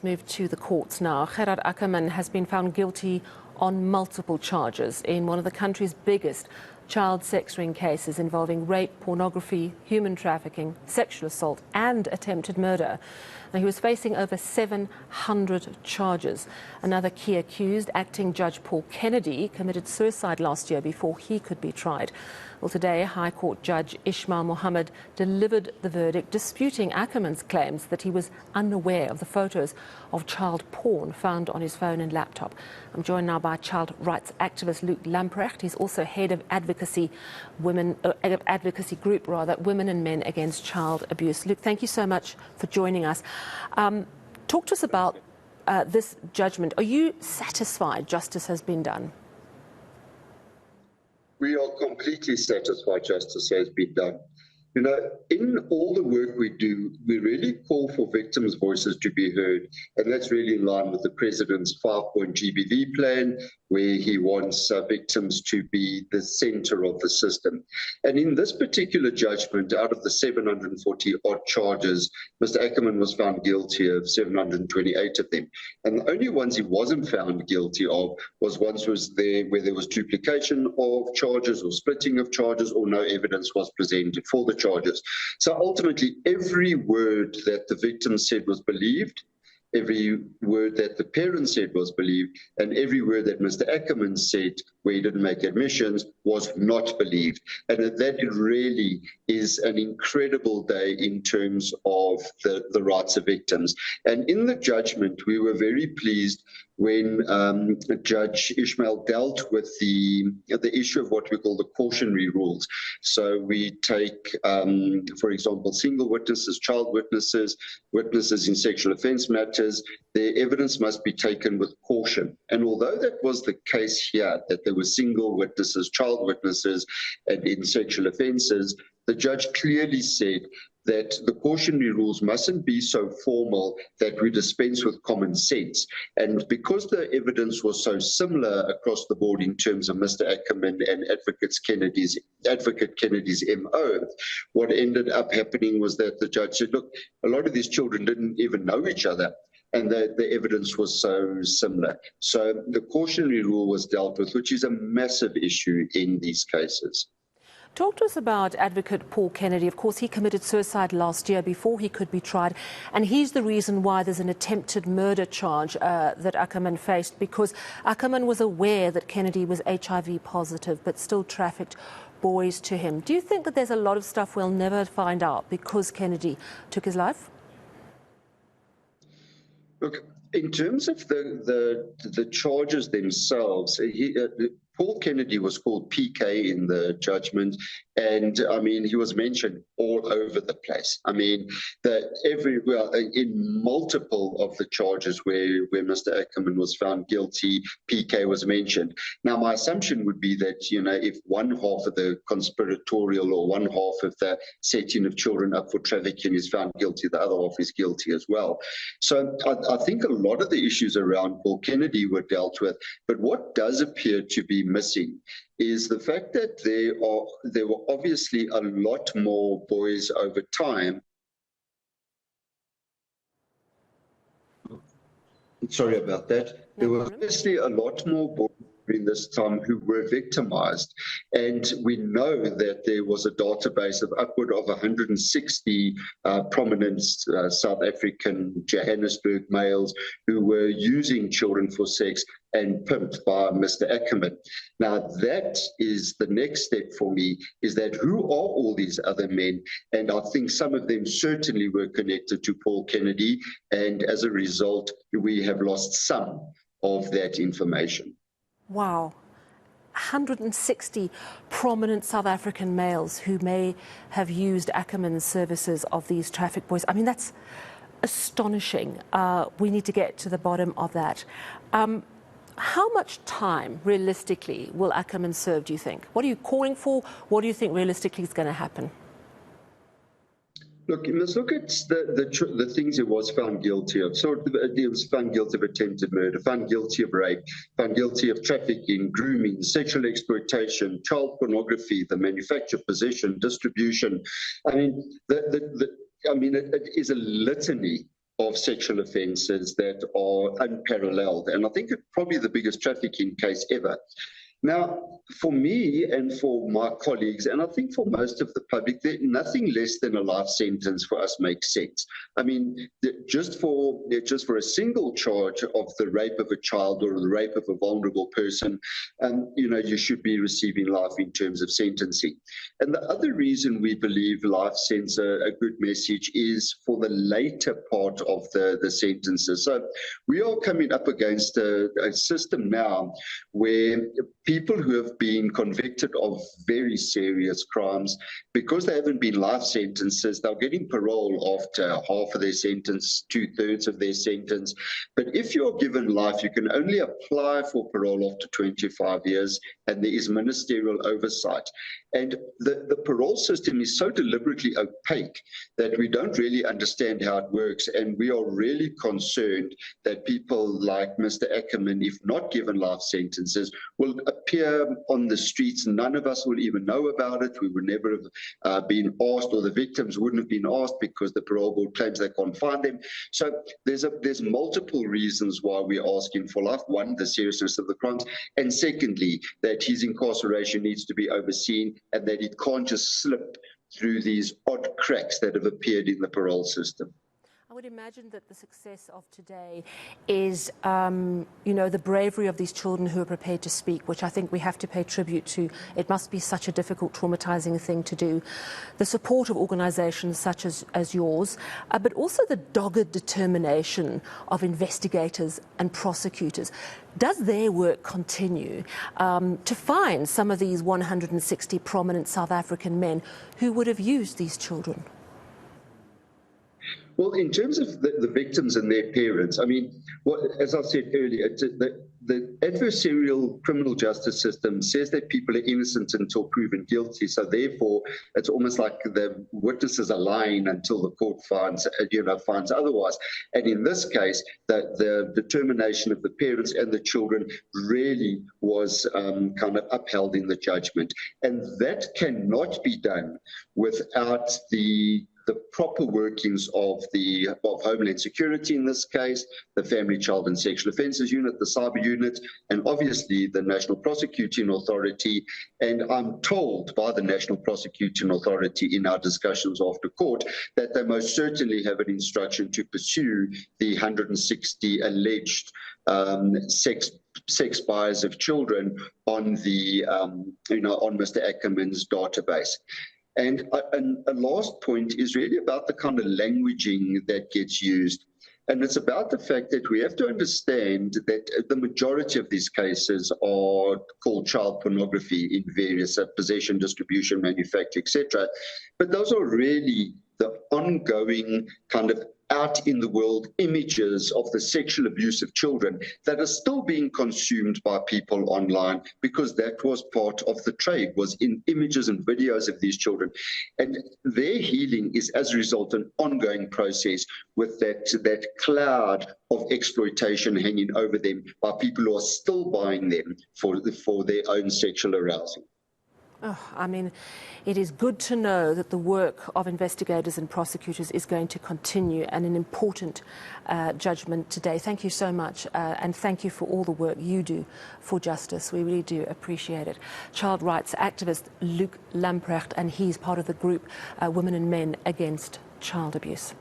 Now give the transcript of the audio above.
Move to the courts now. Gerhard Ackerman has been found guilty on multiple charges in one of the country's biggest child sex ring cases involving rape, pornography, human trafficking, sexual assault and attempted murder. Now, he was facing over 700 charges. Another key accused, acting Judge Paul Kennedy, committed suicide last year before he could be tried. Well, today, High Court Judge Ismail Mohammed delivered the verdict, disputing Ackerman's claims that he was unaware of the photos of child porn found on his phone and laptop. I'm joined now by child rights activist Luke Lamprecht. He's also head of advocacy group, Women and Men Against Child Abuse. Luke, thank you so much for joining us. Talk to us about this judgment. Are you satisfied justice has been done? We are completely satisfied justice has been done. You know, in all the work we do, we really call for victims' voices to be heard. And that's really in line with the President's 5-point GBV plan, where he wants victims to be the center of the system. And in this particular judgment, out of the 740 odd charges, Mr. Ackerman was found guilty of 728 of them. And the only ones he wasn't found guilty of was ones where there was duplication of charges or splitting of charges or no evidence was presented for the charges. So ultimately, every word that the victim said was believed, every word that the parent said was believed, and every word that Mr. Ackerman said, where he didn't make admissions, was not believed. And that really is an incredible day in terms of the rights of victims. And in the judgment, we were very pleased when Judge Ismail dealt with the issue of what we call the cautionary rules. So we take, for example, single witnesses, child witnesses, witnesses in sexual offense matters. Their evidence must be taken with caution. And although that was the case here, that there were single witnesses, child witnesses, and in sexual offences, the judge clearly said that the cautionary rules mustn't be so formal that we dispense with common sense. And because the evidence was so similar across the board in terms of Mr. Ackerman and Advocate Kennedy's MO, what ended up happening was that the judge said, look, a lot of these children didn't even know each other, and the evidence was so similar. So the cautionary rule was dealt with, which is a massive issue in these cases. Talk to us about Advocate Paul Kennedy. Of course, he committed suicide last year before he could be tried, and he's the reason why there's an attempted murder charge that Ackerman faced, because Ackerman was aware that Kennedy was HIV positive but still trafficked boys to him. Do you think that there's a lot of stuff we'll never find out because Kennedy took his life? Look, in terms of the charges themselves, Paul Kennedy was called PK in the judgment, and I mean, he was mentioned all over the place. I mean, in multiple of the charges where Mr. Ackerman was found guilty, PK was mentioned. Now, my assumption would be that, you know, if one half of the conspiratorial or one half of the setting of children up for trafficking is found guilty, the other half is guilty as well. So I think a lot of the issues around Paul Kennedy were dealt with, but what does appear to be missing is the fact that there were obviously a lot more boys over time. Sorry about that. There were obviously a lot more boys in this time who were victimized. And we know that there was a database of upward of 160 prominent South African Johannesburg males who were using children for sex and pimped by Mr. Ackerman. Now, that is the next step for me, is that who are all these other men? And I think some of them certainly were connected to Paul Kennedy, and as a result, we have lost some of that information. Wow. 160 prominent South African males who may have used Ackerman's services of these traffic boys. I mean, that's astonishing. We need to get to the bottom of that. How much time, realistically, will Ackerman serve, do you think? What are you calling for? What do you think realistically is going to happen? Look, you must look at the things he was found guilty of. So he was found guilty of attempted murder, found guilty of rape, found guilty of trafficking, grooming, sexual exploitation, child pornography, the manufacture, possession, distribution. I mean, it is a litany of sexual offences that are unparalleled. And I think it's probably the biggest trafficking case ever. Now, for me and for my colleagues, and I think for most of the public, nothing less than a life sentence for us makes sense. I mean, just for a single charge of the rape of a child or the rape of a vulnerable person, you should be receiving life in terms of sentencing. And the other reason we believe life sends a good message is for the later part of the sentences. So we are coming up against a system now where people who have been convicted of very serious crimes, because they haven't been life sentences, they're getting parole after half of their sentence, 2/3 of their sentence. But if you're given life, you can only apply for parole after 25 years, and there is ministerial oversight. And the parole system is so deliberately opaque that we don't really understand how it works. And we are really concerned that people like Mr. Ackerman, if not given life sentences, will appear on the streets. None of us will even know about it. We would never have been asked, or the victims wouldn't have been asked, because the parole board claims they can't find them. So there's multiple reasons why we're asking for life. One, the seriousness of the crimes, and secondly, that his incarceration needs to be overseen, and that it can't just slip through these odd cracks that have appeared in the parole system. I would imagine that the success of today is, the bravery of these children who are prepared to speak, which I think we have to pay tribute to. It must be such a difficult, traumatizing thing to do. The support of organizations such as yours, but also the dogged determination of investigators and prosecutors. Does their work continue to find some of these 160 prominent South African men who would have used these children? Well, in terms of the victims and their parents, I mean, as I said earlier, the adversarial criminal justice system says that people are innocent until proven guilty. So therefore, it's almost like the witnesses are lying until the court finds otherwise. And in this case, the determination of the parents and the children really was kind of upheld in the judgment. And that cannot be done without the proper workings of Homeland Security in this case, the Family, Child and Sexual Offences Unit, the Cyber Unit, and obviously the National Prosecuting Authority. And I'm told by the National Prosecuting Authority in our discussions after court that they most certainly have an instruction to pursue the 160 alleged sex buyers of children on on Mr. Ackerman's database. And a last point is really about the kind of languaging that gets used. And it's about the fact that we have to understand that the majority of these cases are called child pornography in various possession, distribution, manufacture, etc. But those are really the ongoing kind of out in the world images of the sexual abuse of children that are still being consumed by people online, because that was part of the trade, was in images and videos of these children. And their healing is, as a result, an ongoing process with that cloud of exploitation hanging over them by people who are still buying them for their own sexual arousal. Oh, I mean, it is good to know that the work of investigators and prosecutors is going to continue, and an important judgment today. Thank you so much, and thank you for all the work you do for justice. We really do appreciate it. Child rights activist Luke Lamprecht, and he's part of the group Women and Men Against Child Abuse.